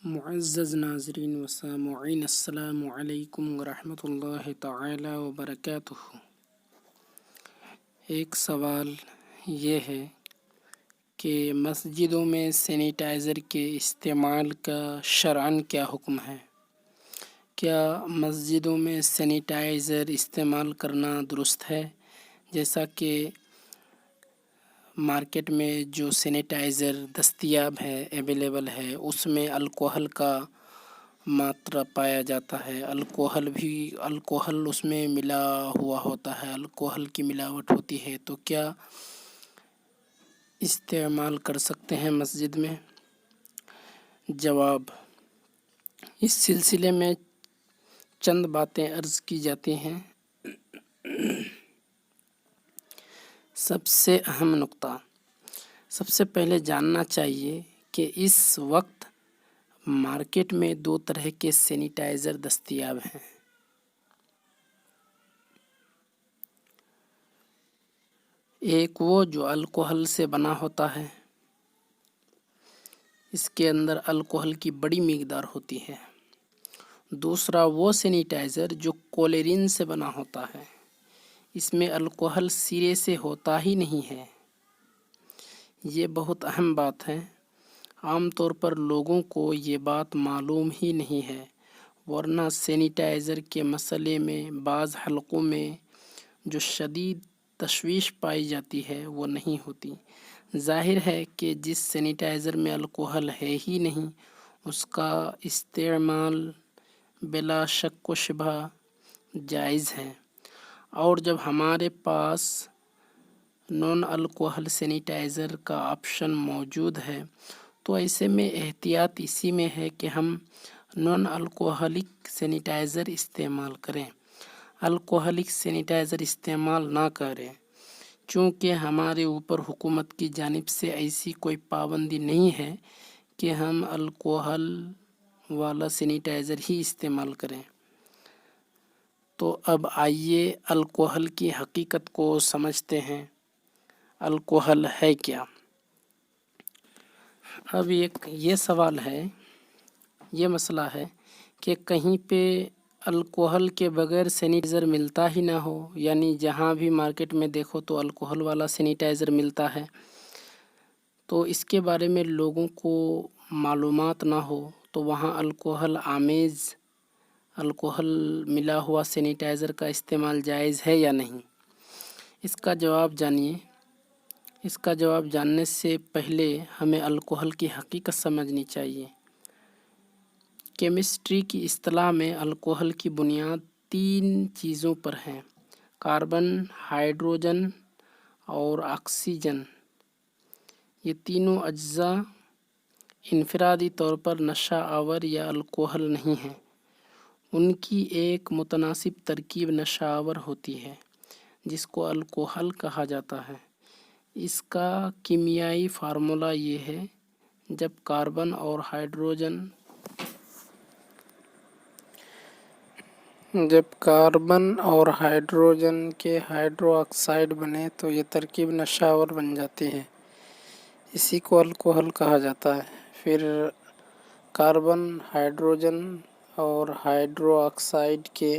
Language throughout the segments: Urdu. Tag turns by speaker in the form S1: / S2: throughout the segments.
S1: معزز ناظرین و سامعین، السلام علیکم ورحمۃ اللہ تعالی وبرکاتہ۔ ایک سوال یہ ہے کہ مسجدوں میں سینیٹائزر کے استعمال کا شرعاً کیا حکم ہے؟ کیا مسجدوں میں سینیٹائزر استعمال کرنا درست ہے؟ جیسا کہ مارکیٹ میں جو سینیٹائزر دستیاب ہے، اویلیبل ہے، اس میں الکوہل کا ماترا پایا جاتا ہے۔ الکوہل اس میں ملا ہوا ہوتا ہے، الکوہل کی ملاوٹ ہوتی ہے، تو کیا استعمال کر سکتے ہیں مسجد میں؟ جواب: اس سلسلے میں چند باتیں عرض کی جاتی ہیں۔ سب سے اہم نقطہ، سب سے پہلے جاننا چاہیے کہ اس وقت مارکیٹ میں دو طرح کے سینیٹائزر دستیاب ہیں۔ ایک وہ جو الکوہل سے بنا ہوتا ہے، اس کے اندر الکوہل کی بڑی مقدار ہوتی ہے۔ دوسرا وہ سینیٹائزر جو کلورین سے بنا ہوتا ہے، اس میں الکوہل سرے سے ہوتا ہی نہیں ہے۔ یہ بہت اہم بات ہے۔ عام طور پر لوگوں کو یہ بات معلوم ہی نہیں ہے، ورنہ سینیٹائزر کے مسئلے میں بعض حلقوں میں جو شدید تشویش پائی جاتی ہے وہ نہیں ہوتی۔ ظاہر ہے کہ جس سینیٹائزر میں الکوہل ہے ہی نہیں، اس کا استعمال بلا شک و شبہ جائز ہے، اور جب ہمارے پاس نان الکوہل سینیٹائزر کا آپشن موجود ہے تو ایسے میں احتیاط اسی میں ہے کہ ہم نان الکوہلک سینیٹائزر استعمال کریں، الکوہلک سینیٹائزر استعمال نہ کریں، چونکہ ہمارے اوپر حکومت کی جانب سے ایسی کوئی پابندی نہیں ہے کہ ہم الکوہل والا سینیٹائزر ہی استعمال کریں۔ تو اب آئیے الکوہل کی حقیقت کو سمجھتے ہیں۔ الکوہل ہے کیا؟ اب یہ سوال ہے، یہ مسئلہ ہے کہ کہیں پہ الکوہل کے بغیر سینیٹائزر ملتا ہی نہ ہو، یعنی جہاں بھی مارکیٹ میں دیکھو تو الکوہل والا سینیٹائزر ملتا ہے، تو اس کے بارے میں لوگوں کو معلومات نہ ہو تو وہاں الکوہل آمیز، الکوہل ملا ہوا سینیٹائزر کا استعمال جائز ہے یا نہیں؟ اس کا جواب جانیے۔ اس کا جواب جاننے سے پہلے ہمیں الکوہل کی حقیقت سمجھنی چاہیے۔ کیمسٹری کی اصطلاح میں الکوہل کی بنیاد 3 چیزوں پر ہے: کاربن، ہائیڈروجن اور آکسیجن۔ یہ تینوں اجزاء انفرادی طور پر نشہ آور یا الکوہل نہیں ہیں، ان کی ایک متناسب ترکیب نشہ آور ہوتی ہے جس کو الکوہل کہا جاتا ہے۔ اس کا کیمیائی فارمولہ یہ ہے: جب کاربن اور ہائیڈروجن کے ہائیڈرو آکسائڈ بنے تو یہ ترکیب نشہ آور بن جاتی ہے، اسی کو الکوہل کہا جاتا ہے۔ پھر کاربن، ہائیڈروجن اور ہائیڈرو آکسائڈ کے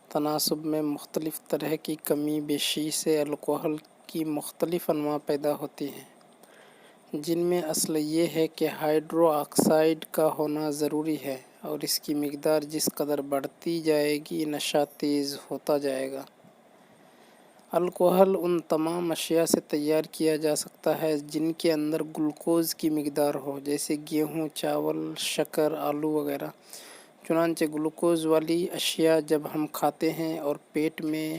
S1: تناسب میں مختلف طرح کی کمی بیشی سے الکوہل کی مختلف انواع پیدا ہوتی ہیں، جن میں اصل یہ ہے کہ ہائیڈرو آکسائڈ کا ہونا ضروری ہے، اور اس کی مقدار جس قدر بڑھتی جائے گی نشہ تیز ہوتا جائے گا۔ الکوہل ان تمام اشیاء سے تیار کیا جا سکتا ہے جن کے اندر گلوکوز کی مقدار ہو، جیسے گیہوں، چاول، شکر، آلو وغیرہ۔ چنانچہ گلوکوز والی اشیاء جب ہم کھاتے ہیں اور پیٹ میں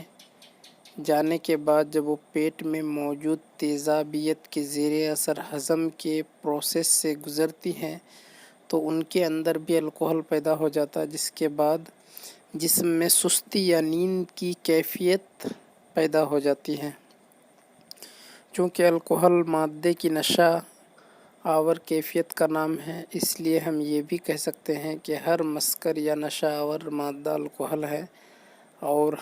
S1: جانے کے بعد جب وہ پیٹ میں موجود تیزابیت کے زیر اثر ہضم کے پروسیس سے گزرتی ہیں تو ان کے اندر بھی الکوہل پیدا ہو جاتا ہے، جس کے بعد جسم میں سستی یا نیند کی کیفیت پیدا ہو جاتی ہے۔ چونکہ الکوہل مادے کی نشہ آور کیفیت کا نام ہے، اس لیے ہم یہ بھی کہہ سکتے ہیں کہ ہر مسکر یا نشہ آور مادہ الکوہل ہے، اور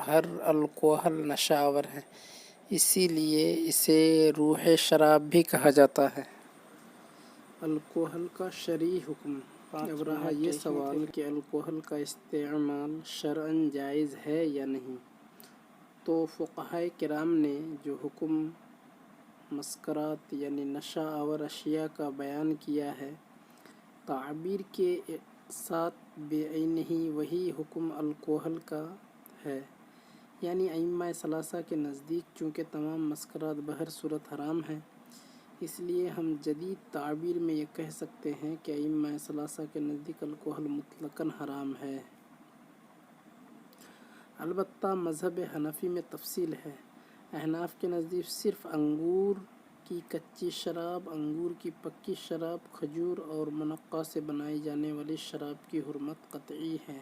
S1: ہر الکوہل نشہ آور ہے، اسی لیے اسے روح شراب بھی کہا جاتا ہے۔ الکوہل کا شرعی حکم۔ اب رہا یہ سوال کہ الکوہل کا استعمال شرعاً جائز ہے یا نہیں، تو فقہائے کرام نے جو حکم مسکرات یعنی نشہ آور اشیاء کا بیان کیا ہے، تعبیر کے ساتھ بعینہ وہی حکم الکوہل کا ہے۔ یعنی ائمہ ثلاثہ کے نزدیک چونکہ تمام مسکرات بہر صورت حرام ہیں، اس لیے ہم جدید تعبیر میں یہ کہہ سکتے ہیں کہ ائمہ ثلاثہ کے نزدیک الکوہل مطلقاً حرام ہے۔ البتہ مذہب حنفی میں تفصیل ہے۔ احناف کے نزدیک صرف انگور کی کچی شراب، انگور کی پکی شراب، کھجور اور منقع سے بنائی جانے والی شراب کی حرمت قطعی ہے۔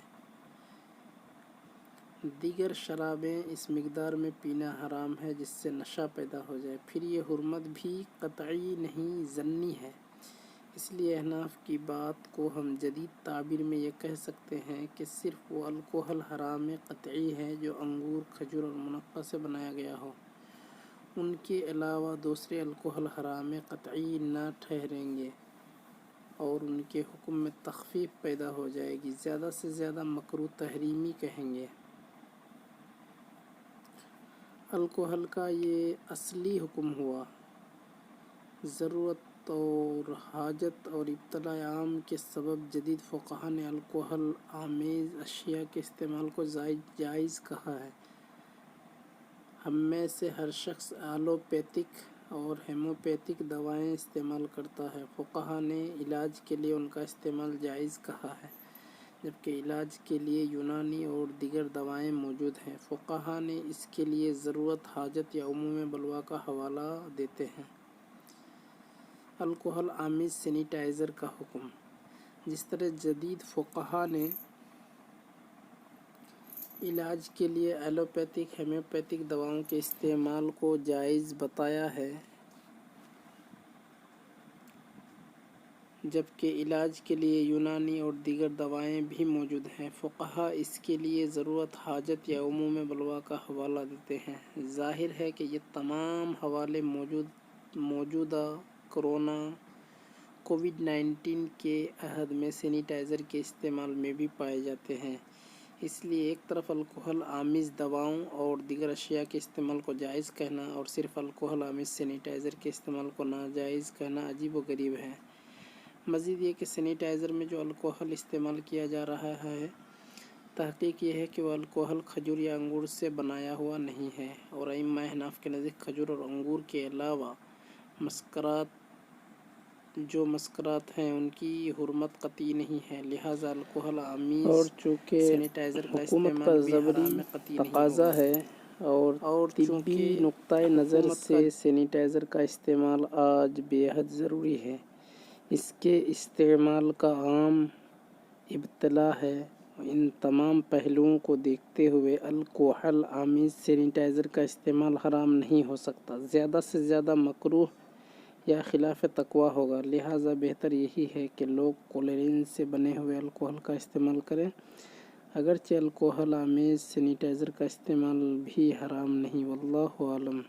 S1: دیگر شرابیں اس مقدار میں پینا حرام ہے جس سے نشہ پیدا ہو جائے، پھر یہ حرمت بھی قطعی نہیں ظنی ہے۔ اس لیے احناف کی بات کو ہم جدید تعبیر میں یہ کہہ سکتے ہیں کہ صرف وہ الکوہل حرام قطعی ہے جو انگور، کھجور اور منقع سے بنایا گیا ہو۔ ان کے علاوہ دوسرے الکوہل حرام قطعی نہ ٹھہریں گے اور ان کے حکم میں تخفیف پیدا ہو جائے گی، زیادہ سے زیادہ مکروہ تحریمی کہیں گے۔ الکوہل کا یہ اصلی حکم ہوا۔ ضرورت اور حاجت اور ابتلاء عام کے سبب جدید فقہا نے الکوہل آمیز اشیاء کے استعمال کو جائز کہا ہے۔ ہم میں سے ہر شخص ایلوپیتھک اور ہومیوپیتھک دوائیں استعمال کرتا ہے۔ فقہا نے علاج کے لیے ان کا استعمال جائز کہا ہے، جبکہ علاج کے لیے یونانی اور دیگر دوائیں موجود ہیں۔ فقہا نے اس کے لیے ضرورت، حاجت یا عموم بلوہ کا حوالہ دیتے ہیں۔ الکوہل آمیز سینیٹائزر کا حکم۔ جس طرح جدید فقہا نے علاج کے لیے ایلوپیتھک، ہومیوپیتھک دواؤں کے استعمال کو جائز بتایا ہے، جبکہ علاج کے لیے یونانی اور دیگر دوائیں بھی موجود ہیں، فقہا اس کے لیے ضرورت، حاجت یا عموم بلوہ کا حوالہ دیتے ہیں۔ ظاہر ہے کہ یہ تمام حوالے موجودہ کورونا کووڈ-19 کے عہد میں سینیٹائزر کے استعمال میں بھی پائے جاتے ہیں۔ اس لیے ایک طرف الکوہل آمیز دواؤں اور دیگر اشیاء کے استعمال کو جائز کہنا اور صرف الکوہل آمیز سینیٹائزر کے استعمال کو ناجائز کہنا عجیب و غریب ہے۔ مزید یہ کہ سینیٹائزر میں جو الکوہل استعمال کیا جا رہا ہے، تحقیق یہ ہے کہ وہ الکوہل کھجور یا انگور سے بنایا ہوا نہیں ہے، اور ائمہ احناف کے نزدیک کھجور اور انگور کے علاوہ مسکرات ہیں ان کی حرمت قطعی نہیں ہے، لہٰذا الکوہل آمیز
S2: اور چونکہ
S1: سینیٹائزر کا
S2: حکومت کا
S1: استعمال بھی
S2: ضروری
S1: حرام قطعی نہیں
S2: تقاضا
S1: ہوگا۔
S2: ہے اور طبی نقطۂ نظر سے سینیٹائزر کا استعمال آج بے حد ضروری ہے۔ اس کے استعمال کا عام ابتلا ہے۔ ان تمام پہلوؤں کو دیکھتے ہوئے الکوہل آمیز سینیٹائزر کا استعمال حرام نہیں ہو سکتا، زیادہ سے زیادہ مکروہ یا خلاف تقویٰ ہوگا۔ لہٰذا بہتر یہی ہے کہ لوگ کلورین سے بنے ہوئے الکوہل کا استعمال کریں، اگرچہ الکوہل آمیز سینیٹائزر کا استعمال بھی حرام نہیں۔ واللہ اعلم۔